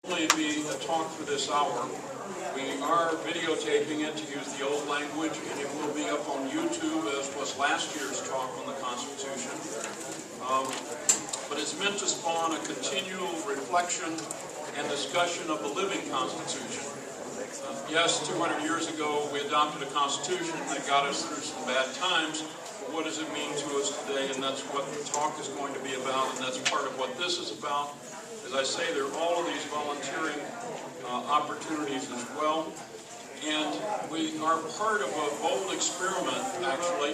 Only be a talk for this hour. We are videotaping it to use the old language, and it will be up on YouTube as was last year's talk on the Constitution. But it's meant to spawn a continual reflection and discussion of the living Constitution. Yes, 200 years ago we adopted a Constitution that got us through some bad times, but what does it mean to us today? And that's what the talk is going to be about, and that's part of what this is about. As I say, there are all of these volunteering opportunities as well. And we are part of a bold experiment, actually.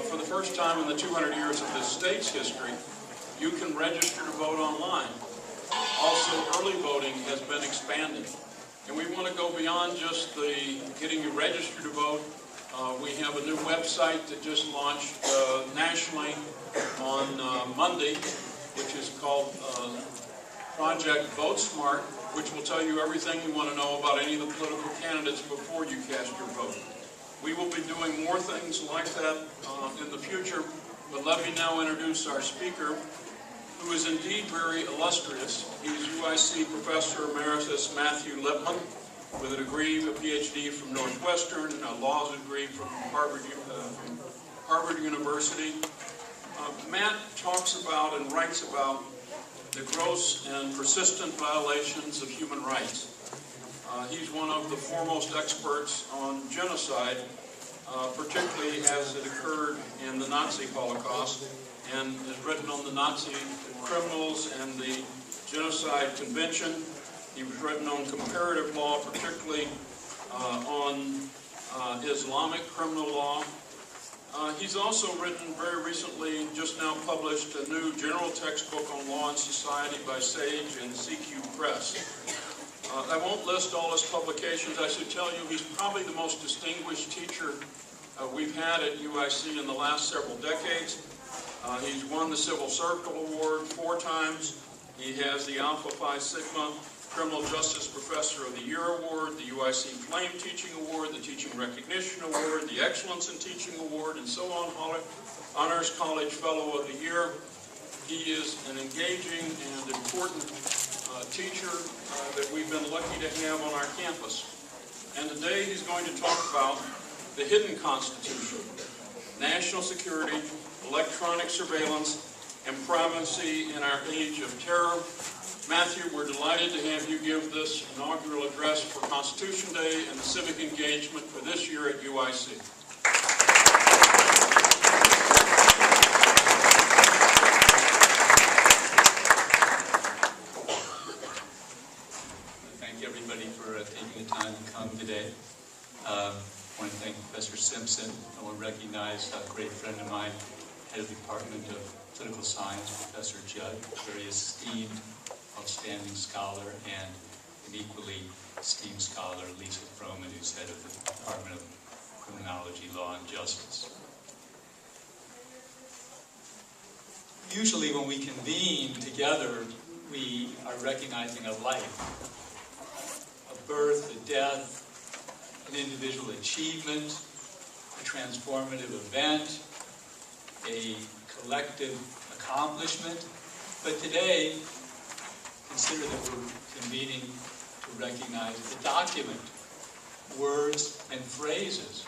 For the first time in the 200 years of this state's history, you can register to vote online. Also, early voting has been expanded. And we want to go beyond just the getting you registered to vote. We have a new website that just launched nationally on Monday, which is called Project Vote Smart, which will tell you everything you want to know about any of the political candidates before you cast your vote. We will be doing more things like that in the future, but let me now introduce our speaker, who is indeed very illustrious. He's UIC Professor Emeritus Matthew Lippman, with a degree, a PhD from Northwestern, a law degree from Harvard University. Matt talks about and writes about the gross and persistent violations of human rights. He's one of the foremost experts on genocide, particularly as it occurred in the Nazi Holocaust, and has written on the Nazi criminals and the Genocide Convention. He was written on comparative law, particularly on Islamic criminal law. He's also written very recently, just now published, a new general textbook on law and society by Sage and CQ Press. I won't list all his publications. I should tell you he's probably the most distinguished teacher we've had at UIC in the last several decades. He's won the Civil Circle Award 4 times. He has the Alpha Phi Sigma Criminal Justice Professor of the Year Award, the UIC Flame Teaching Award, the Teaching Recognition Award, the Excellence in Teaching Award, and so on, Honors College Fellow of the Year. He is an engaging and important teacher that we've been lucky to have on our campus. And today he's going to talk about the hidden Constitution, national security, electronic surveillance, and privacy in our age of terror. Matthew, we're delighted to have you give this inaugural address for Constitution Day and the civic engagement for this year at UIC. Thank everybody for taking the time to come today. I want to thank Professor Simpson. I want to recognize a great friend of mine, head of the Department of Political Science, Professor Judd, very esteemed, outstanding scholar, and an equally esteemed scholar, Lisa Froman, who's head of the Department of Criminology, Law, and Justice. Usually when we convene together, we are recognizing a life, a birth, a death, an individual achievement, a transformative event, a collective accomplishment. But today, consider that we're convening to recognize the document, words and phrases.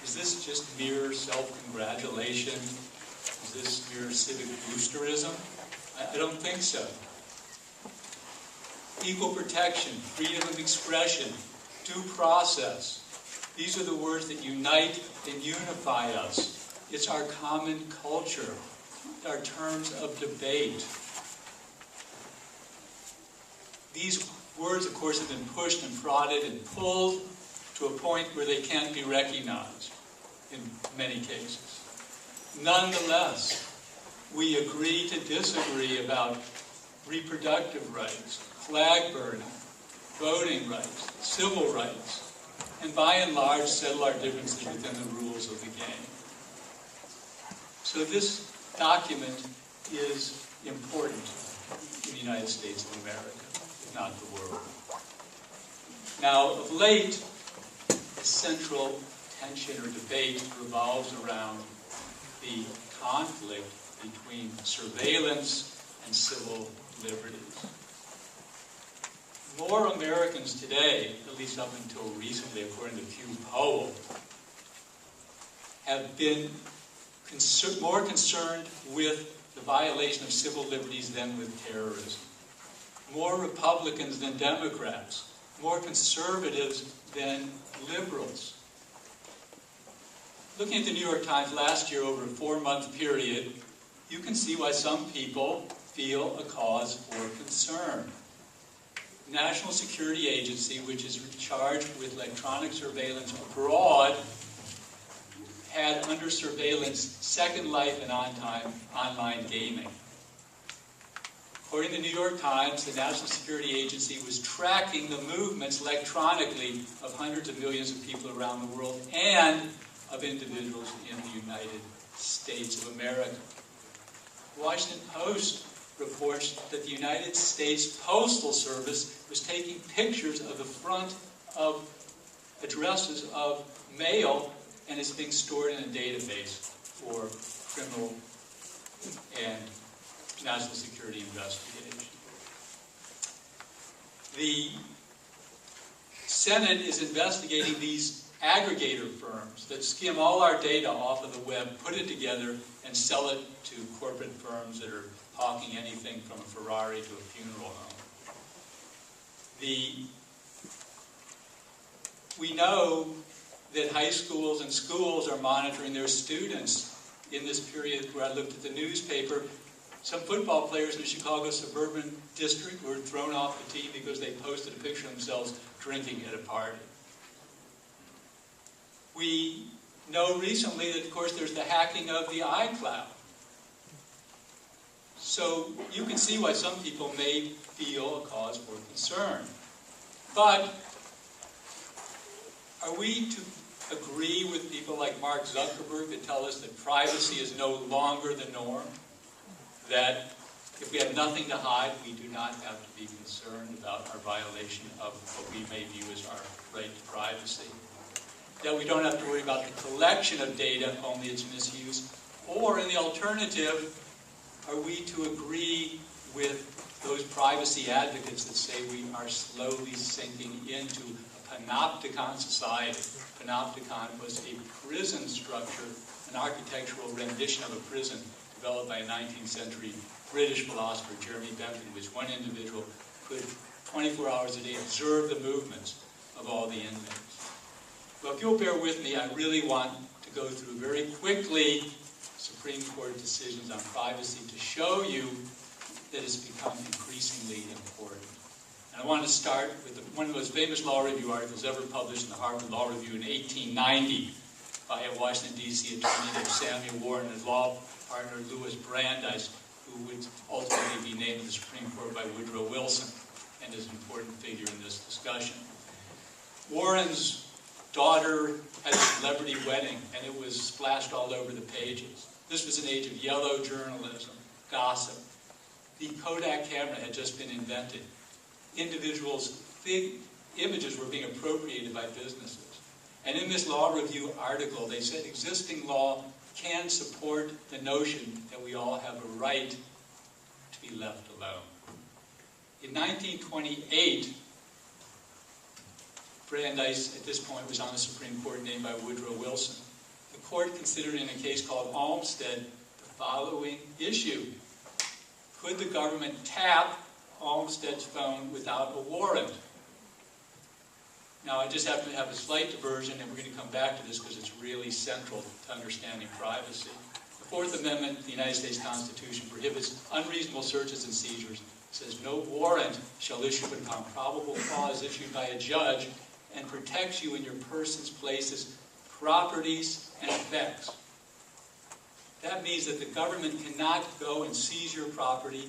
Is this just mere self-congratulation? Is this mere civic boosterism? I don't think so. Equal protection, freedom of expression, due process. These are the words that unite and unify us. It's our common culture, our terms of debate. These words, of course, have been pushed and prodded and pulled to a point where they can't be recognized in many cases. Nonetheless, we agree to disagree about reproductive rights, flag burning, voting rights, civil rights, and by and large settle our differences within the rules of the game. So this document is important in the United States of America, if not the world. Now, of late, the central tension or debate revolves around the conflict between surveillance and civil liberties. more Americans today, at least up until recently, according to Pew poll, have been more concerned with the violation of civil liberties than with terrorism. More Republicans than Democrats. More conservatives than liberals. Looking at the New York Times last year over a 4-month period, you can see why some people feel a cause for concern. The National Security Agency, which is charged with electronic surveillance abroad, had under surveillance Second Life and online gaming. According to the New York Times, the National Security Agency was tracking the movements electronically of hundreds of millions of people around the world and of individuals in the United States of America. The Washington Post reports that the United States Postal Service was taking pictures of the front of addresses of mail, and it's being stored in a database for criminal and national security investigation. The Senate is investigating these aggregator firms that skim all our data off of the web, put it together, and sell it to corporate firms that are hawking anything from a Ferrari to a funeral home. We know that high schools and schools are monitoring their students. In this period where I looked at the newspaper, some football players in the Chicago suburban district were thrown off the team because they posted a picture of themselves drinking at a party. We know recently that, of course, there's the hacking of the iCloud. So you can see why some people may feel a cause for concern. But are we to agree with people like Mark Zuckerberg that tell us that privacy is no longer the norm? That if we have nothing to hide, we do not have to be concerned about our violation of what we may view as our right to privacy? That we don't have to worry about the collection of data, only its misuse? Or, in the alternative, are we to agree with those privacy advocates that say we are slowly sinking into a panopticon society? Panopticon was a prison structure, an architectural rendition of a prison developed by a 19th century British philosopher, Jeremy Bentham, in which one individual could 24 hours a day observe the movements of all the inmates. Well, if you'll bear with me, I really want to go through very quickly Supreme Court decisions on privacy to show you that it's become increasingly important. And I want to start with one of the most famous law review articles ever published in the Harvard Law Review in 1890 by a Washington, D.C. attorney named Samuel Warren and his law partner Louis Brandeis, who would ultimately be named to the Supreme Court by Woodrow Wilson and is an important figure in this discussion. Warren's daughter had a celebrity wedding, and it was splashed all over the pages. This was an age of yellow journalism, gossip. The Kodak camera had just been invented. Individuals' images were being appropriated by businesses. And in this law review article, they said existing law can support the notion that we all have a right to be left alone. In 1928, Brandeis, at this point, was on the Supreme Court named by Woodrow Wilson. The court considered in a case called Olmstead the following issue. Could the government tap Olmstead's phone without a warrant? Now, I just have to have a slight diversion, and we're going to come back to this because it's really central to understanding privacy. The Fourth Amendment of the United States Constitution prohibits unreasonable searches and seizures. It says no warrant shall issue but upon probable cause issued by a judge, and protects you in your persons, places, properties, and effects. That means that the government cannot go and seize your property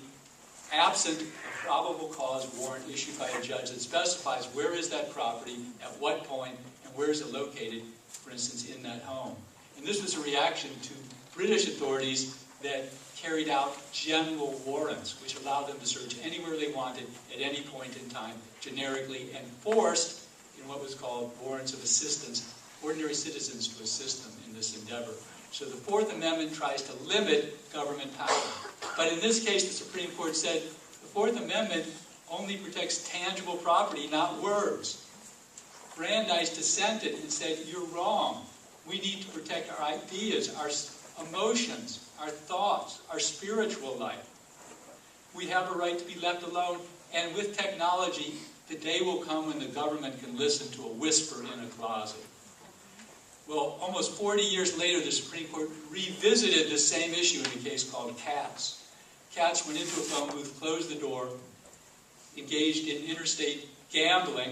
absent a probable cause warrant issued by a judge that specifies where is that property, at what point, and where is it located, for instance, in that home. And this was a reaction to British authorities that carried out general warrants, which allowed them to search anywhere they wanted at any point in time, generically, and forced, in what was called warrants of assistance, ordinary citizens to assist them in this endeavor. So the Fourth Amendment tries to limit government power. But in this case, the Supreme Court said the Fourth Amendment only protects tangible property, not words. Brandeis dissented and said, you're wrong. We need to protect our ideas, our emotions, our thoughts, our spiritual life. We have a right to be left alone, and with technology, the day will come when the government can listen to a whisper in a closet. Well, almost 40 years later, the Supreme Court revisited the same issue in a case called Katz. Katz went into a phone booth, closed the door, engaged in interstate gambling.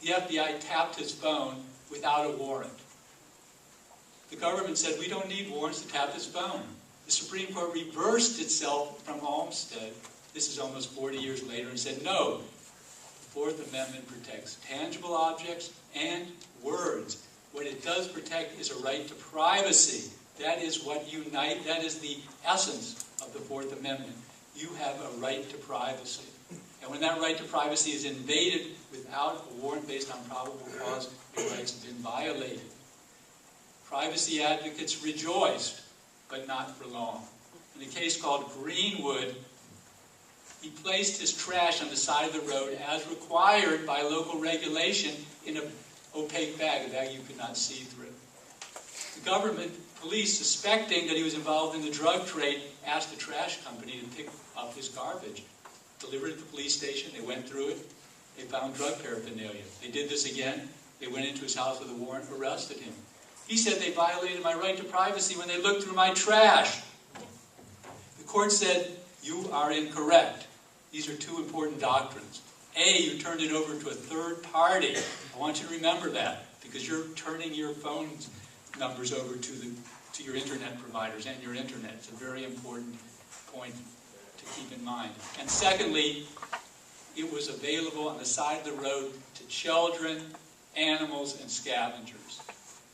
The FBI tapped his phone without a warrant. The government said, we don't need warrants to tap his phone. The Supreme Court reversed itself from Olmsted, this is almost 40 years later, and said, no, the Fourth Amendment protects tangible objects and words. What it does protect is a right to privacy. That is what that is the essence of the Fourth Amendment. You have a right to privacy. And when that right to privacy is invaded without a warrant based on probable cause, your rights have been violated. Privacy advocates rejoiced, but not for long. In a case called Greenwood, he placed his trash on the side of the road as required by local regulation in an opaque bag, a bag you could not see through. The government police, suspecting that he was involved in the drug trade, asked the trash company to pick up his garbage. Delivered it to the police station, they went through it, they found drug paraphernalia. They did this again, they went into his house with a warrant, arrested him. He said they violated my right to privacy when they looked through my trash. The court said, you are incorrect. These are two important doctrines. A, you turned it over to a third party. I want you to remember that, because you're turning your phone numbers over to your internet providers and your internet. It's a very important point to keep in mind. And secondly, it was available on the side of the road to children, animals, and scavengers.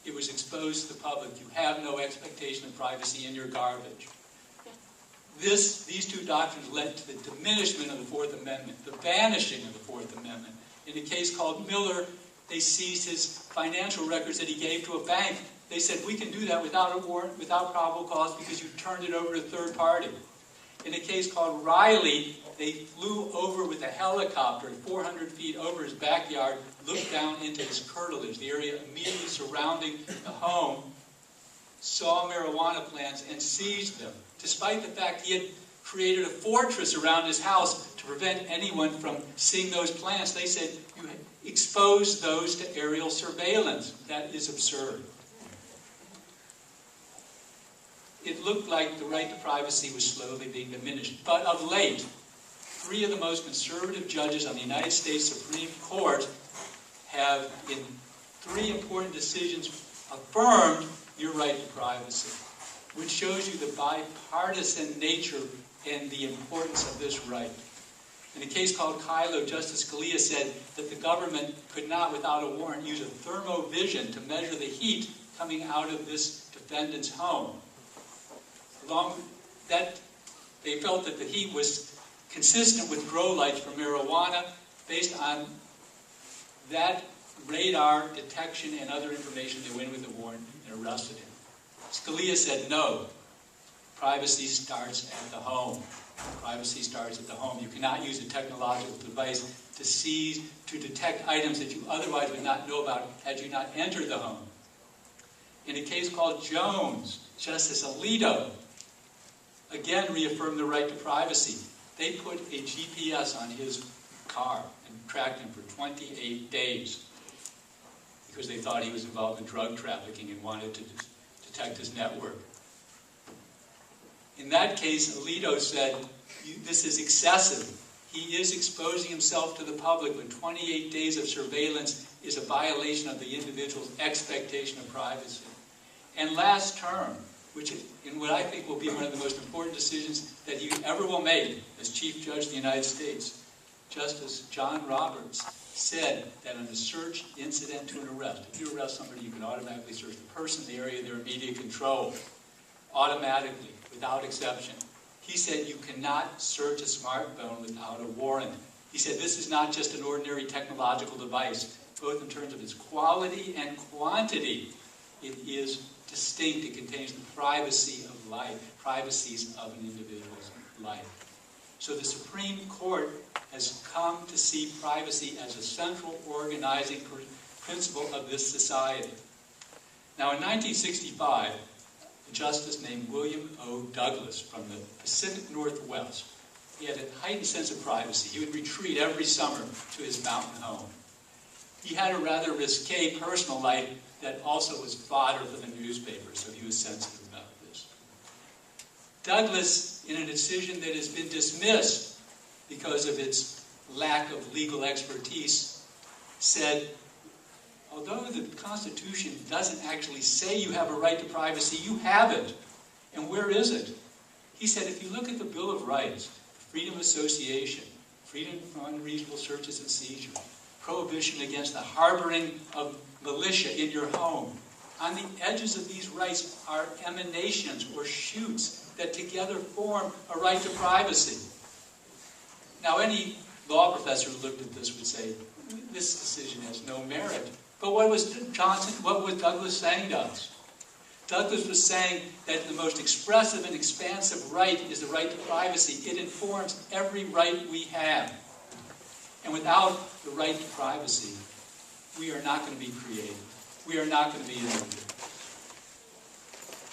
It was exposed to the public. You have no expectation of privacy in your garbage. These two doctrines led to the diminishment of the Fourth Amendment, the vanishing of the Fourth Amendment. In a case called Miller, they seized his financial records that he gave to a bank. They said, we can do that without a warrant, without probable cause, because you turned it over to a third party. In a case called Riley, they flew over with a helicopter 400 feet over his backyard, looked down into his curtilage, the area immediately surrounding the home, saw marijuana plants, and seized them, despite the fact he had created a fortress around his house to prevent anyone from seeing those plants. They said, you expose those to aerial surveillance. That is absurd. It looked like the right to privacy was slowly being diminished. But of late, three of the most conservative judges on the United States Supreme Court have, in three important decisions, affirmed your right to privacy, which shows you the bipartisan nature and the importance of this right. In a case called Kylo, Justice Scalia said that the government could not, without a warrant, use a thermovision to measure the heat coming out of this defendant's home. They felt that the heat was consistent with grow lights for marijuana based on that radar detection and other information. They went with a warrant and arrested him. Scalia said, no, privacy starts at the home. Privacy starts at the home. You cannot use a technological device to seize, to detect items that you otherwise would not know about had you not entered the home. In a case called Jones, Justice Alito again reaffirmed the right to privacy. They put a GPS on his car and tracked him for 28 days because they thought he was involved in drug trafficking and wanted to detect his network. In that case, Alito said, this is excessive. He is exposing himself to the public when 28 days of surveillance is a violation of the individual's expectation of privacy. And last term, which in what I think will be one of the most important decisions that he ever will make as Chief Judge of the United States, Justice John Roberts said that in a search incident to an arrest, if you arrest somebody, you can automatically search the person, the area of their immediate control, automatically, without exception. He said you cannot search a smartphone without a warrant. He said this is not just an ordinary technological device, both in terms of its quality and quantity. It is distinct. It contains the privacy of life, privacies of an individual's life. So the Supreme Court has come to see privacy as a central organizing principle of this society. Now, in 1965, a justice named William O. Douglas from the Pacific Northwest, he had a heightened sense of privacy. He would retreat every summer to his mountain home. He had a rather risque personal life that also was fodder for the newspaper, so he was sensitive about this. Douglas, in a decision that has been dismissed because of its lack of legal expertise, said, although the Constitution doesn't actually say you have a right to privacy, you have it. And where is it? He said, if you look at the Bill of Rights, freedom of association, freedom from unreasonable searches and seizures, prohibition against the harboring of militia in your home, on the edges of these rights are emanations or shoots that together form a right to privacy. Now, any law professor who looked at this would say, this decision has no merit. But what was Douglas saying to us? Douglas was saying that the most expressive and expansive right is the right to privacy. It informs every right we have. And without the right to privacy, we are not going to be creative. We are not going to be innovative.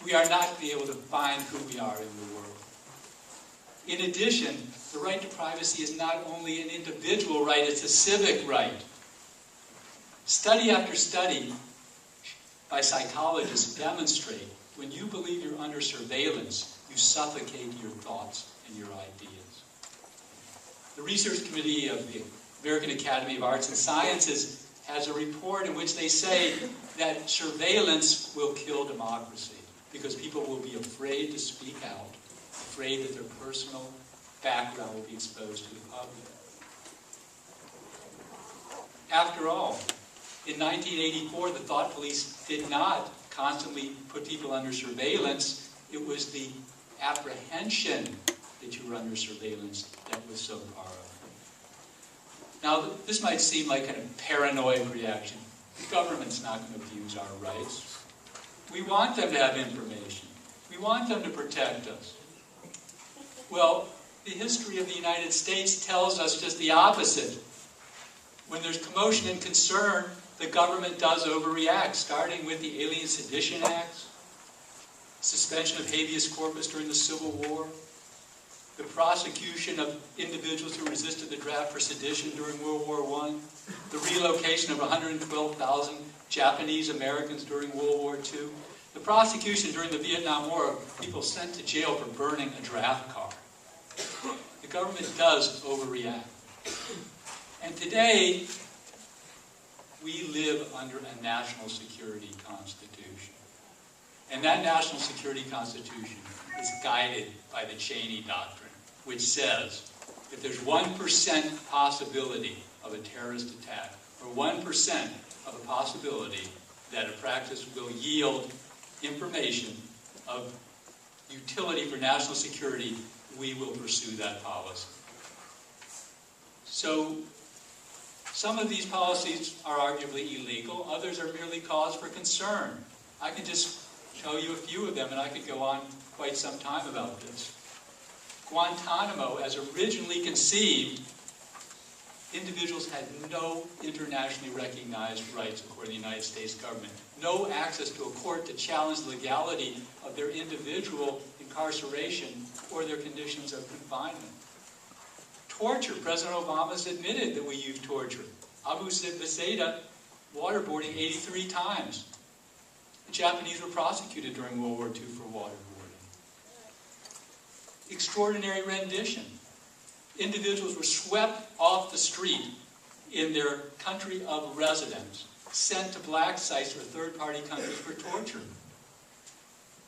We are not going to be able to find who we are in the world. In addition, the right to privacy is not only an individual right, it's a civic right. Study after study by psychologists demonstrate when you believe you're under surveillance, you suffocate your thoughts and your ideas. The research committee of the American Academy of Arts and Sciences has a report in which they say that surveillance will kill democracy because people will be afraid to speak out, afraid that their personal background will be exposed to the public. After all, in 1984, the thought police did not constantly put people under surveillance. It was the apprehension that you were under surveillance that was so powerful. Now, this might seem like a paranoid reaction. The government's not going to abuse our rights. We want them to have information. We want them to protect us. Well, the history of the United States tells us just the opposite. When there's commotion and concern, the government does overreact, starting with the Alien Sedition Acts, suspension of habeas corpus during the Civil War, the prosecution of individuals who resisted the draft for sedition during World War I, the relocation of 112,000 Japanese Americans during World War II, the prosecution during the Vietnam War of people sent to jail for burning a draft card. The government does overreact. And today, we live under a national security constitution. And that national security constitution is guided by the Cheney Doctrine, which says if there's 1% possibility of a terrorist attack, or 1% of a possibility that a practice will yield information of utility for national security, we will pursue that policy. So, some of these policies are arguably illegal, others are merely cause for concern. I can just show you a few of them, and I could go on quite some time about this. Guantanamo, as originally conceived, individuals had no internationally recognized rights according to the United States government. No access to a court to challenge the legality of their individual incarceration or their conditions of confinement. Torture. President Obama's admitted that we use torture. Abu Zaida, waterboarding 83 times. The Japanese were prosecuted during World War II for waterboarding. Extraordinary rendition. Individuals were swept off the street in their country of residence, sent to black sites or third-party countries for torture.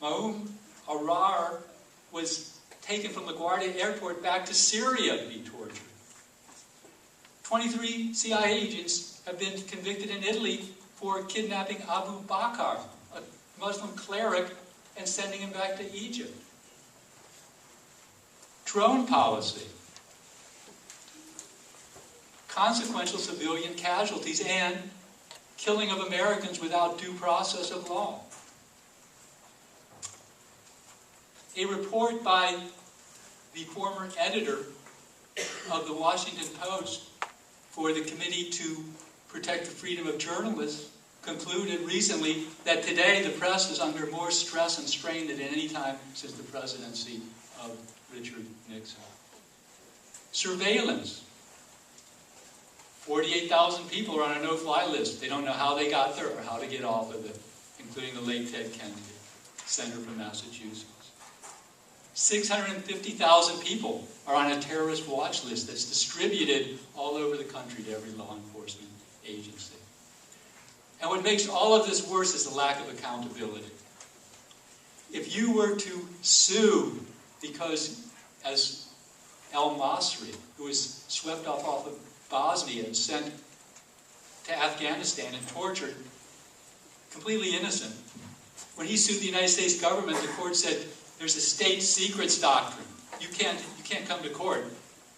Maum Arar was taken from LaGuardia Airport back to Syria to be tortured. 23 CIA agents have been convicted in Italy for kidnapping Abu Bakr, a Muslim cleric, and sending him back to Egypt. Drone policy. Consequential civilian casualties and killing of Americans without due process of law. A report by the former editor of the Washington Post for the Committee to Protect the Freedom of Journalists concluded recently that today the press is under more stress and strain than at any time since the presidency of Richard Nixon. Surveillance. 48,000 people are on a no-fly list. They don't know how they got there or how to get off of it, including the late Ted Kennedy, senator from Massachusetts. 650,000 people are on a terrorist watch list that's distributed all over the country to every law enforcement agency. And what makes all of this worse is the lack of accountability. If you were to sue because, as El-Masri, who was swept off of Bosnia and sent to Afghanistan and tortured, completely innocent, when he sued the United States government, the court said, there's a state secrets doctrine. You can't come to court.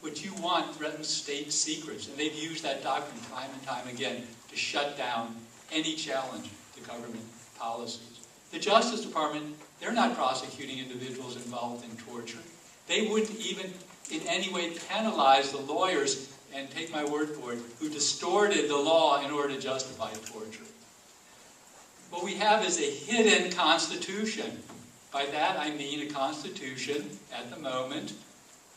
What you want threatens state secrets. And they've used that doctrine time and time again to shut down any challenge to government policies. The Justice Department, they're not prosecuting individuals involved in torture. They wouldn't even in any way penalize the lawyers, and take my word for it, who distorted the law in order to justify torture. What we have is a hidden constitution. By that I mean a constitution, at the moment,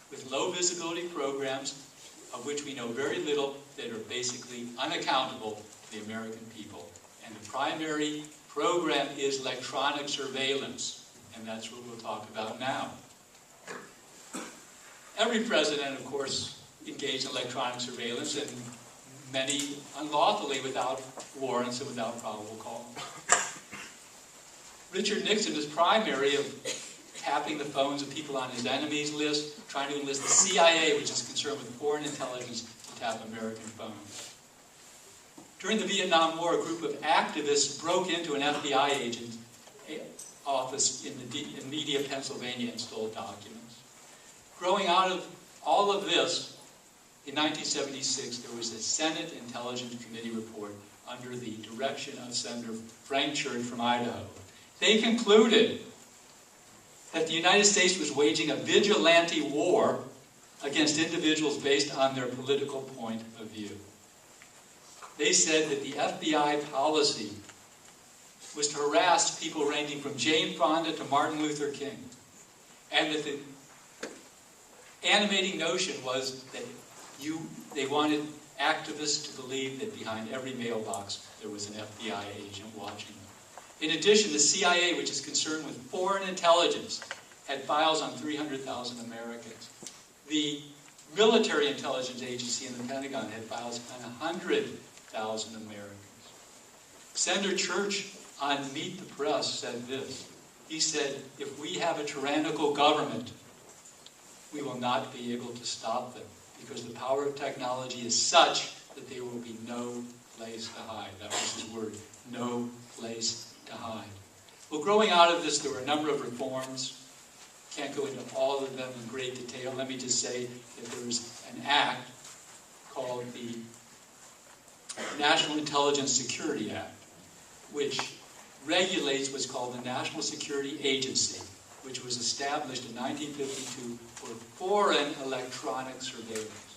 with low visibility programs, of which we know very little, that are basically unaccountable to the American people. And the primary program is electronic surveillance, and that's what we'll talk about now. Every president, of course, engaged in electronic surveillance, and many unlawfully without warrants and without probable cause. Richard Nixon is primary of tapping the phones of people on his enemies list, trying to enlist the CIA, which is concerned with foreign intelligence, to tap American phones. During the Vietnam War, a group of activists broke into an FBI agent's office in Media, Pennsylvania, and stole documents. Growing out of all of this, in 1976, there was a Senate Intelligence Committee report under the direction of Senator Frank Church from Idaho. They concluded that the United States was waging a vigilante war against individuals based on their political point of view. They said that the FBI policy was to harass people ranging from Jane Fonda to Martin Luther King. And that the animating notion was that they wanted activists to believe that behind every mailbox there was an FBI agent watching them. In addition, the CIA, which is concerned with foreign intelligence, had files on 300,000 Americans. The military intelligence agency in the Pentagon had files on 100,000 Americans. Senator Church on Meet the Press said this. He said, if we have a tyrannical government, we will not be able to stop them, because the power of technology is such that there will be no place to hide. That was his word, no place to hide. Well, growing out of this, there were a number of reforms. Can't go into all of them in great detail. Let me just say that there was an act called the National Intelligence Security Act, which regulates what's called the National Security Agency, which was established in 1952 for foreign electronic surveillance.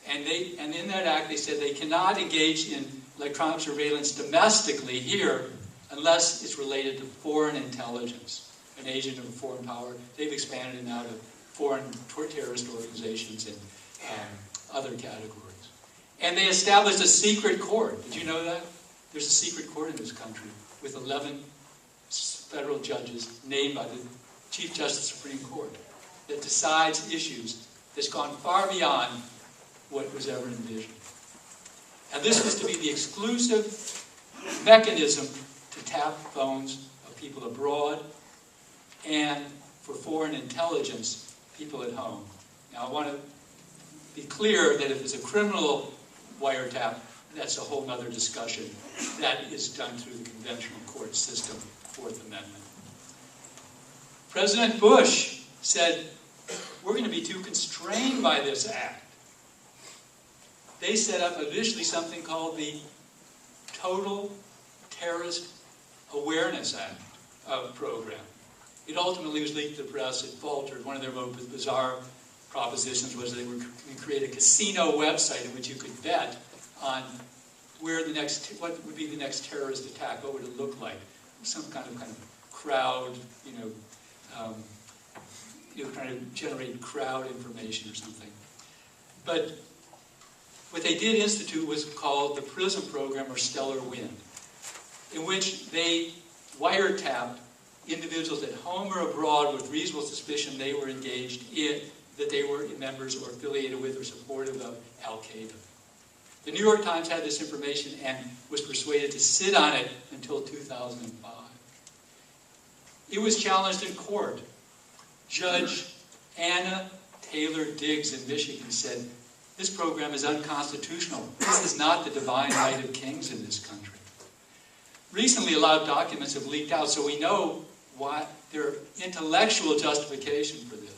And in that act, they said they cannot engage in electronic surveillance domestically here unless it's related to foreign intelligence, an agent of a foreign power. They've expanded it now to foreign terrorist organizations and other categories. And they established a secret court. Did you know that? There's a secret court in this country with 11 federal judges named by the Chief Justice of the Supreme Court that decides issues that's gone far beyond what was ever envisioned. And this was to be the exclusive mechanism to tap phones of people abroad and for foreign intelligence, people at home. Now I want to be clear that if it's a criminal wiretap, that's a whole other discussion. That is done through the conventional court system, Fourth Amendment. President Bush said, we're going to be too constrained by this act. They set up initially something called the Total Terrorist Awareness Act program. It ultimately was leaked to the press. It faltered. One of their most bizarre propositions was they were going to create a casino website in which you could bet on what would be the next terrorist attack, what would it look like? Some kind of crowd, trying to generate crowd information or something. But what they did institute was called the PRISM program, or Stellar Wind, in which they wiretapped individuals at home or abroad with reasonable suspicion they were engaged in, that they were members or affiliated with or supportive of Al-Qaeda. The New York Times had this information and was persuaded to sit on it until 2005. It was challenged in court. Judge Anna Taylor Diggs in Michigan said, "This program is unconstitutional. This is not the divine right of kings in this country." Recently, a lot of documents have leaked out, so we know what their intellectual justification for this.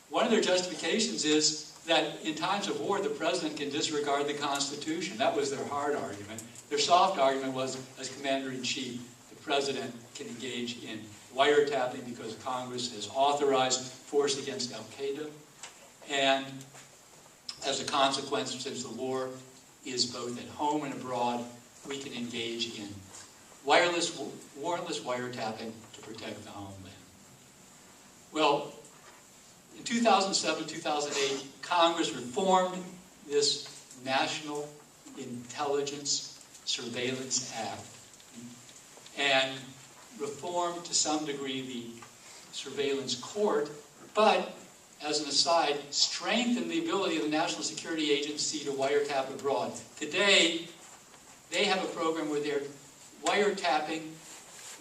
One of their justifications is that in times of war, the president can disregard the Constitution. That was their hard argument. Their soft argument was, as commander-in-chief, the president can engage in wiretapping because Congress has authorized force against Al-Qaeda. And as a consequence, since the war is both at home and abroad, we can engage in warrantless wiretapping to protect the homeland. Well, in 2007-2008, Congress reformed this National Intelligence Surveillance Act and reformed to some degree the surveillance court, but as an aside, strengthened the ability of the National Security Agency to wiretap abroad. Today, they have a program where they're wiretapping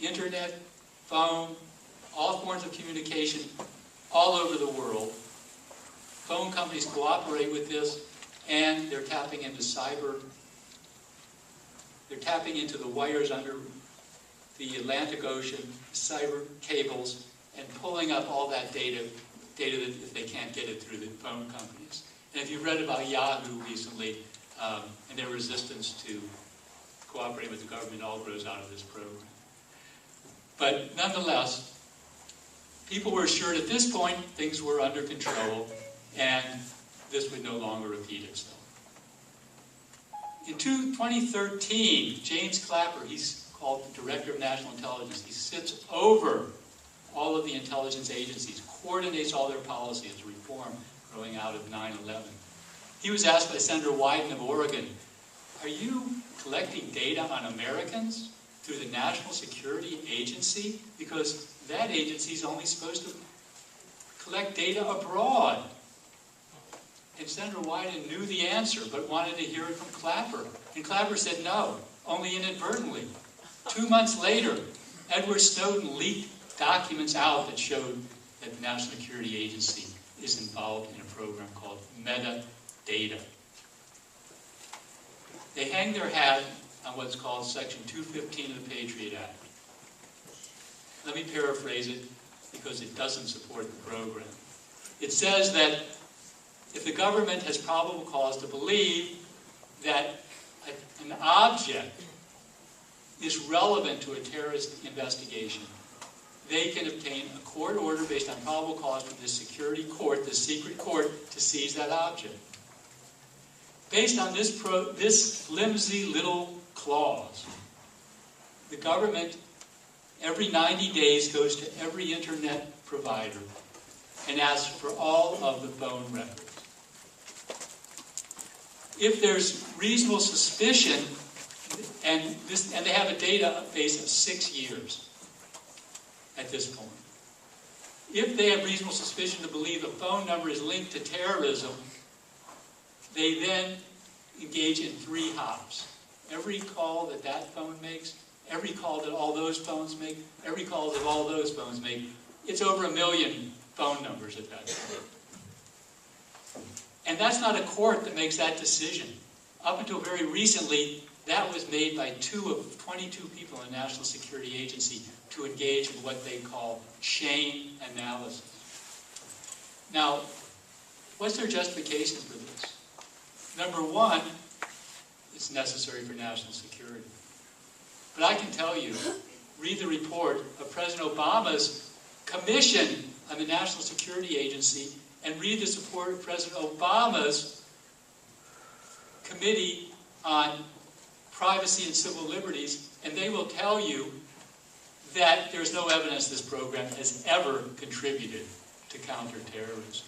internet, phone, all forms of communication all over the world. Phone companies cooperate with this, and they're tapping into they're tapping into the wires under the Atlantic Ocean, cyber cables, and pulling up all that data that if they can't get it through the phone companies. And if you've read about Yahoo recently, and their resistance to cooperating with the government, all grows out of this program. But nonetheless, people were assured at this point things were under control and this would no longer repeat itself. In 2013, James Clapper, he's called the Director of National Intelligence, he sits over all of the intelligence agencies, coordinates all their policies, reform growing out of 9/11. He was asked by Senator Wyden of Oregon, "Are you collecting data on Americans through the National Security Agency? Because that agency is only supposed to collect data abroad." And Senator Wyden knew the answer, but wanted to hear it from Clapper. And Clapper said no, only inadvertently. 2 months later, Edward Snowden leaked documents out that showed that the National Security Agency is involved in a program called metadata. They hang their hat on what's called Section 215 of the Patriot Act. Let me paraphrase it because it doesn't support the program. It says that if the government has probable cause to believe that an object is relevant to a terrorist investigation, they can obtain a court order based on probable cause from the security court, the secret court, to seize that object. Based on this flimsy little clause, the government every 90 days goes to every internet provider and asks for all of the phone records. If there's reasonable suspicion, and they have a database of 6 years at this point. If they have reasonable suspicion to believe a phone number is linked to terrorism, they then engage in 3 hops. Every call that that phone makes, every call that all those phones make, every call that all those phones make, it's over 1 million phone numbers at that point. And that's not a court that makes that decision. Up until very recently, that was made by 2 of 22 people in the National Security Agency to engage in what they call chain analysis. Now, what's their justification for this? Number one, it's necessary for national security. But I can tell you, read the report of President Obama's commission on the National Security Agency and read the report of President Obama's Committee on Privacy and Civil Liberties, and they will tell you that there's no evidence this program has ever contributed to counterterrorism.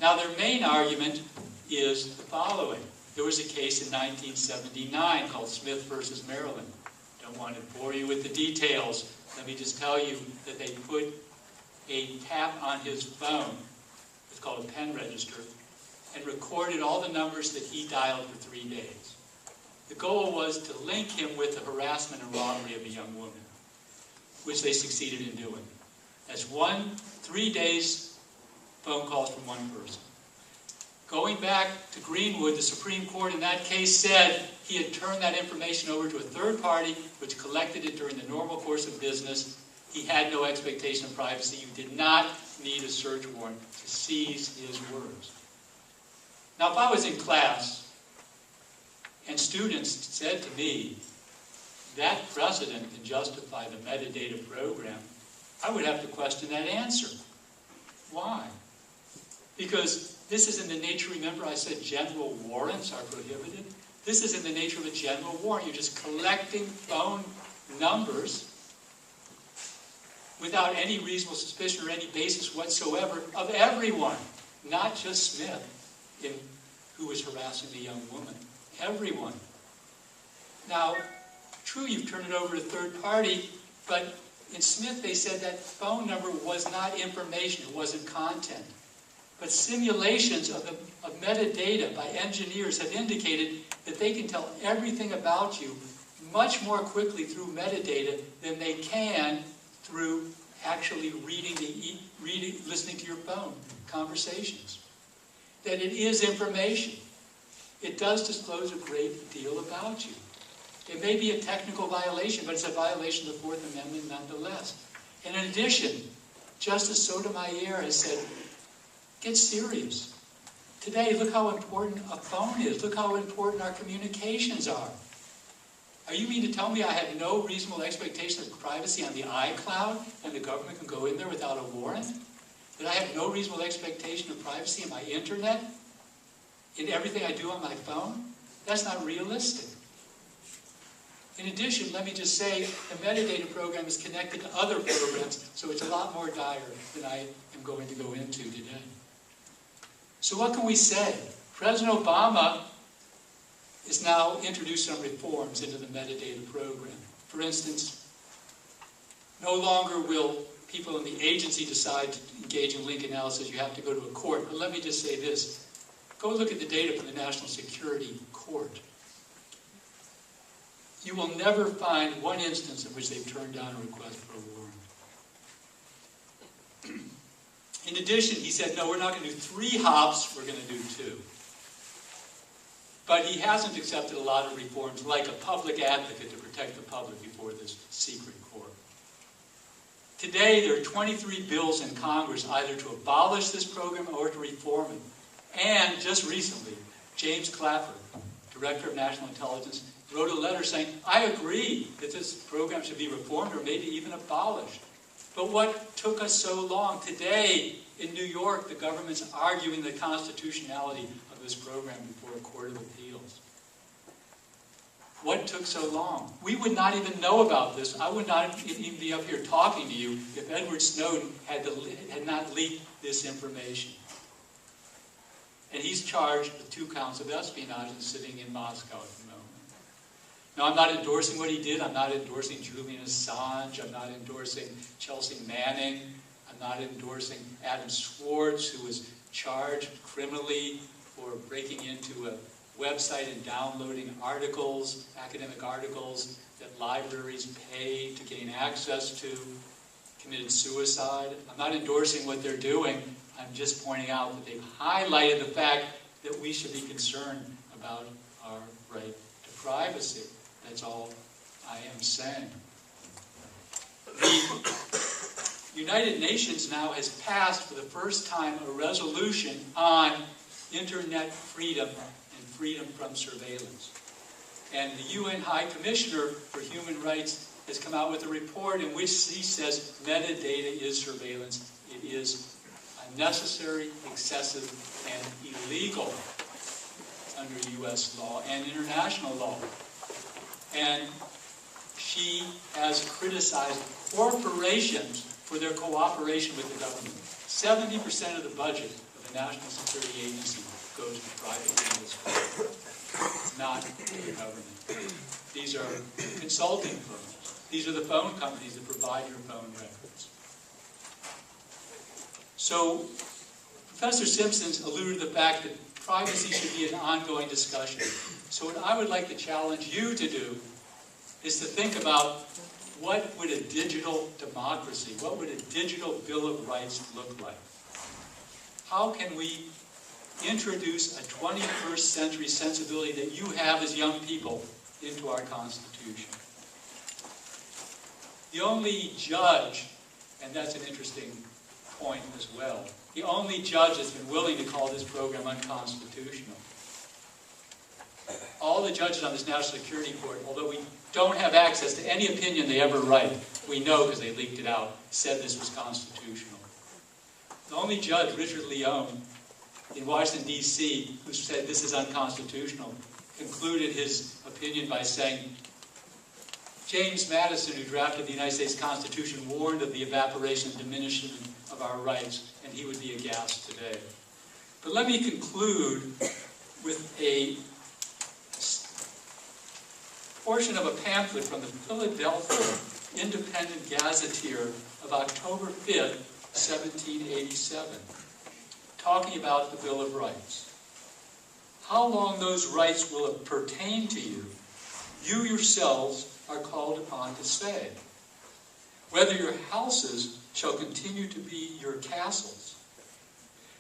Now, their main argument is the following. There was a case in 1979 called Smith versus Maryland. Don't want to bore you with the details. Let me just tell you that they put a tap on his phone, it's called a pen register, and recorded all the numbers that he dialed for 3 days. The goal was to link him with the harassment and robbery of a young woman, which they succeeded in doing. That's 3 days phone calls from one person. Going back to Greenwood, the Supreme Court in that case said he had turned that information over to a third party, which collected it during the normal course of business. He had no expectation of privacy. You did not need a search warrant to seize his words. Now, if I was in class and students said to me, that precedent can justify the metadata program, I would have to question that answer. Why? Because this is in the nature, remember I said general warrants are prohibited? This is in the nature of a general warrant. You're just collecting phone numbers without any reasonable suspicion or any basis whatsoever of everyone, not just Smith, who was harassing the young woman. Everyone. Now, true, you've turned it over to a third party, but in Smith they said that phone number was not information, it wasn't content. But simulations of metadata by engineers have indicated that they can tell everything about you much more quickly through metadata than they can through actually listening to your phone conversations. That it is information. It does disclose a great deal about you. It may be a technical violation, but it's a violation of the Fourth Amendment nonetheless. And in addition, Justice Sotomayor has said, get serious. Today, look how important a phone is. Look how important our communications are. Are you mean to tell me I had no reasonable expectation of privacy on the iCloud and the government can go in there without a warrant? That I have no reasonable expectation of privacy in my internet? In everything I do on my phone? That's not realistic. In addition, let me just say, the metadata program is connected to other programs, so it's a lot more dire than I am going to go into today. So what can we say? President Obama is now introduced some reforms into the metadata program. For instance, no longer will people in the agency decide to engage in link analysis. You have to go to a court. But let me just say this. Go look at the data from the National Security Court. You will never find one instance in which they've turned down a request for a warrant. In addition, he said, no, we're not going to do 3 hops, we're going to do 2. But he hasn't accepted a lot of reforms, like a public advocate to protect the public before this secret court. Today, there are 23 bills in Congress either to abolish this program or to reform it. And just recently, James Clapper, Director of National Intelligence, wrote a letter saying, I agree that this program should be reformed or maybe even abolished. But what took us so long? Today, in New York, the government's arguing the constitutionality of this program before a court of appeals. What took so long? We would not even know about this. I would not even be up here talking to you if Edward Snowden had not leaked this information. And he's charged with 2 counts of espionage and sitting in Moscow at the moment. Now, I'm not endorsing what he did. I'm not endorsing Julian Assange. I'm not endorsing Chelsea Manning. I'm not endorsing Adam Schwartz, who was charged criminally for breaking into a website and downloading articles, academic articles that libraries pay to gain access to, committed suicide. I'm not endorsing what they're doing. I'm just pointing out that they've highlighted the fact that we should be concerned about our right to privacy. That's all I am saying. The United Nations now has passed for the first time a resolution on internet freedom and freedom from surveillance. And the UN High Commissioner for Human Rights has come out with a report in which he says metadata is surveillance. It is unnecessary, excessive, and illegal under U.S. law and international law. And she has criticized corporations for their cooperation with the government. 70% of the budget of the National Security Agency goes to private industry, not to the government. These are consulting firms. These are the phone companies that provide your phone records. So, Professor Simpson's alluded to the fact that privacy should be an ongoing discussion. So what I would like to challenge you to do is to think about what would a digital democracy, what would a digital Bill of Rights look like? How can we introduce a 21st century sensibility that you have as young people into our Constitution? The only judge, and that's an interesting point as well, the only judge that's been willing to call this program unconstitutional. All the judges on this National Security Court, although we don't have access to any opinion they ever write, we know because they leaked it out, said this was constitutional. The only judge, Richard Leone, in Washington, D.C., who said this is unconstitutional, concluded his opinion by saying, James Madison, who drafted the United States Constitution, warned of the evaporation and diminishment of our rights, and he would be aghast today. But let me conclude with a portion of a pamphlet from the Philadelphia Independent Gazetteer of October 5th, 1787, talking about the Bill of Rights. How long those rights will have pertained to you, you yourselves are called upon to say. Whether your houses shall continue to be your castles,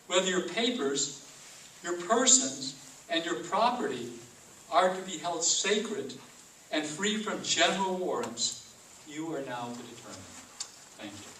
whether your papers, your persons, and your property are to be held sacred and free from general warrants, you are now to determine. Thank you.